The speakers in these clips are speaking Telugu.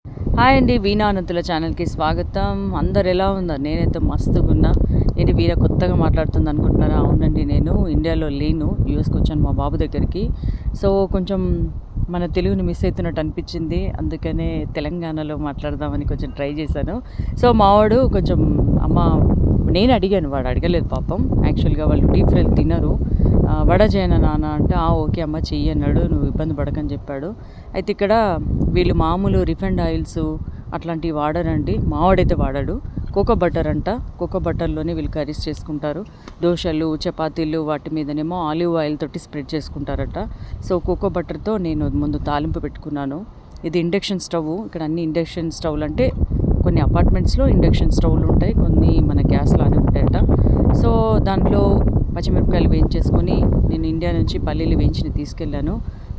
హాయ్ అండి. వీణా అనంతుల ఛానల్‌కి స్వాగతం. అందరు ఎలా ఉన్నారు? నేనైతే మస్తుగున్నా. ఏంటి వీర కొత్తగా మాట్లాడుతుంది అనుకుంటున్నారా? అవునండి. నేను ఇండియాలో లేను. యూఎస్‌కొచ్చాను మా బాబు దగ్గరికి. సో, కొంచెం మన తెలుగుని మిస్ అయితున్నట్టు అనిపించింది. అందుకనే తెలంగాణలో మాట్లాడదామని కొంచెం ట్రై చేశాను. సో, మావాడు కొంచెం అమ్మ నేను అడిగాను. వాడు అడగలేదు పాపం. యాక్చువల్‌గా వాళ్ళు డీప్ ఫ్రై తినరు. వడ చేయనా నాన్న అంటే, ఓకే అమ్మ చెయ్యి అన్నాడు. నువ్వు ఇబ్బంది పడకని చెప్పాడు. అయితే ఇక్కడ వీళ్ళు మామూలు రిఫైండ్ ఆయిల్స్ అట్లాంటివి వాడరండి. మావాడైతే వాడాడు. కోకో బటర్ అంట. కోకో బటర్‌లోనే వీళ్ళు కర్రీస్ చేసుకుంటారు. దోసలు, చపాతీలు వాటి మీదనేమో ఆలివ్ ఆయిల్ తోటి స్ప్రెడ్ చేసుకుంటారట. సో, కోకో బటర్‌తో నేను ముందు తాలింపు పెట్టుకున్నాను. ఇది ఇండక్షన్ స్టవ్. ఇక్కడ అన్ని ఇండక్షన్ స్టవ్‌లంటే కొన్ని అపార్ట్మెంట్స్‌లో ఇండక్షన్ స్టవ్‌లు ఉంటాయి. కొన్ని మన గ్యాస్‌లానే ఉంటాయట. సో, దాంట్లో పచ్చిమిరపకాయలు వేయించేసుకొని నేను ఇండియా నుంచి పల్లీలు వేయించినవి తీసుకెళ్ళాను.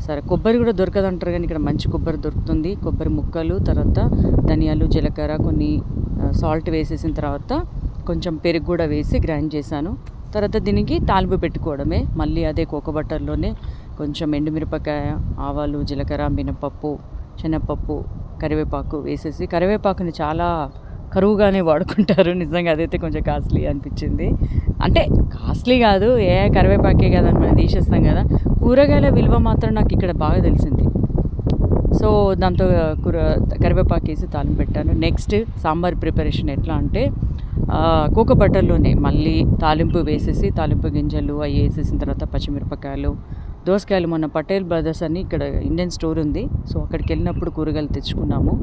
సరే కొబ్బరి కూడా దొరకదంటారు కానీ ఇక్కడ మంచి కొబ్బరి దొరుకుతుంది. కొబ్బరి ముక్కలు, తర్వాత ధనియాలు, జీలకర్ర, కొన్ని సాల్ట్ వేసేసిన తర్వాత కొంచెం పెరుగు కూడా వేసి గ్రైండ్ చేశాను. తర్వాత దీనికి తాలింపు పెట్టుకోవడమే. మళ్ళీ అదే కోకబట్టర్లోనే కొంచెం ఎండుమిరపకాయ, ఆవాలు, జీలకర్ర, మినపప్పు, శనగపప్పు, కరివేపాకు వేసేసి, కరివేపాకుని చాలా కరువుగానే వాడుకుంటారు. నిజంగా అదైతే కొంచెం కాస్ట్లీ అనిపించింది. అంటే కాస్ట్లీ కాదు, కరివేపాకే కదని మనం తీసేస్తాం కదా. కూరగాయల విలువ మాత్రం నాకు ఇక్కడ బాగా తెలిసింది. సో, దాంతో కరివేపాకేసి తాలింపు పెట్టాను. నెక్స్ట్ సాంబార్ ప్రిపరేషన్ ఎట్లా అంటే కోకో బటర్లోనే మళ్ళీ తాలింపు వేసేసి, తాలింపు గింజలు అవి వేసేసిన తర్వాత పచ్చిమిరపకాయలు, దోసకాయలు, మొన్న పటేల్ బ్రదర్స్ అని ఇక్కడ ఇండియన్ స్టోర్ ఉంది. సో, అక్కడికి వెళ్ళినప్పుడు కూరగాయలు తెచ్చుకున్నాము.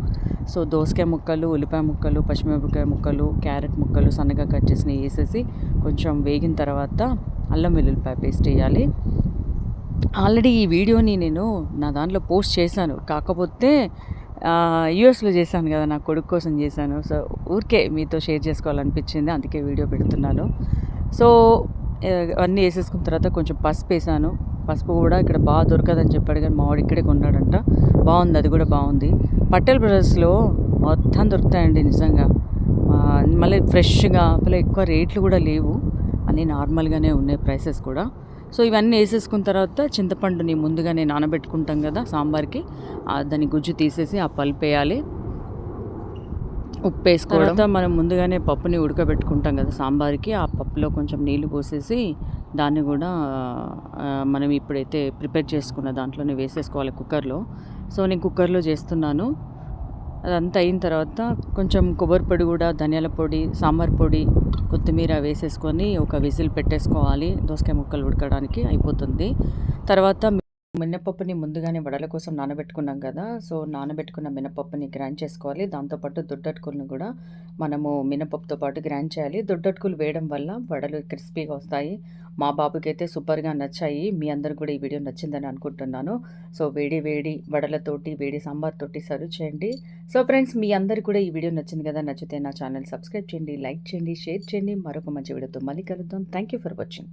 సో, దోసకాయ ముక్కలు, ఉల్లిపాయ ముక్కలు, పచ్చిమిరపకాయ ముక్కలు, క్యారెట్ ముక్కలు సన్నగా కట్ చేసినవి వేసేసి కొంచెం వేగిన తర్వాత అల్లం వెల్లుల్లిపాయ పేస్ట్ వేయాలి. ఆల్రెడీ ఈ వీడియోని నేను నా దాంట్లో పోస్ట్ చేశాను. కాకపోతే యూఎస్‌లో చేశాను కదా! నా కొడుకు కోసం చేశాను. సో, ఊరికే మీతో షేర్ చేసుకోవాలనిపించింది. అందుకే వీడియో పెడుతున్నాను. సో, అన్నీ వేసేసుకున్న తర్వాత కొంచెం పసుపేసాను. పసుపు కూడా ఇక్కడ బాగా దొరకదని చెప్పాడు కానీ మావాడు ఇక్కడే కొన్నాడంట. బాగుంది, అది కూడా బాగుంది. పటేల్ బ్రదర్స్‌లో మొత్తం దొరుకుతాయండి నిజంగా. మళ్ళీ ఫ్రెష్‌గా, మళ్ళీ ఎక్కువ రేట్లు కూడా లేవు. అన్నీ నార్మల్‌గానే ఉన్నాయి ప్రైసెస్ కూడా. సో, ఇవన్నీ వేసేసుకున్న తర్వాత చింతపండుని ముందుగానే నానబెట్టుకుంటాం కదా సాంబార్కి, దాని గుజ్జు తీసేసి ఆ పల్పు వేయాలి. ఉప్పు వేసుకోవడం. తర్వాత మనం ముందుగానే పప్పుని ఉడకబెట్టుకుంటాం కదా సాంబార్కి, ఆ పప్పులో కొంచెం నీళ్లు పోసేసి దాన్ని కూడా మనం ఇప్పుడైతే ప్రిపేర్ చేసుకున్న దాంట్లోనే వేసేసుకోవాలి కుక్కర్లో. సో, నేను కుక్కర్లో చేస్తున్నాను. అదంతా అయిన తర్వాత కొంచెం కొబ్బరి పొడి కూడా, ధనియాల పొడి, సాంబార్ పొడి, కొత్తిమీర వేసేసుకొని ఒక విజిల్ పెట్టేసుకోవాలి. దోసకాయ ముక్కలు ఉడకడానికి అయిపోతుంది. తర్వాత మినపప్పుని ముందుగానే వడల కోసం నానబెట్టుకున్నాం కదా! సో, నానబెట్టుకున్న మినపప్పుని గ్రైండ్ చేసుకోవాలి. దాంతోపాటు దొడ్డటుకులను కూడా మనము మినపప్పుతో పాటు గ్రైండ్ చేయాలి. దొడ్డటుకులు వేయడం వల్ల వడలు క్రిస్పీగా వస్తాయి. మా బాబుకైతే సూపర్‌గా నచ్చాయి. మీ అందరికి కూడా ఈ వీడియో నచ్చిందని అనుకుంటున్నాను. సో, వేడి వేడి వడలతోటి, వేడి సాంబార్‌తోటి సర్వ్ చేయండి. సో, ఫ్రెండ్స్ మీ అందరికి కూడా ఈ వీడియో నచ్చింది కదా! నచ్చితే నా ఛానల్ సబ్స్క్రైబ్ చేయండి, లైక్ చేయండి, షేర్ చేయండి. మరొక మంచి వీడియోతో మళ్ళీ కలుద్దాం. Thank you for watching.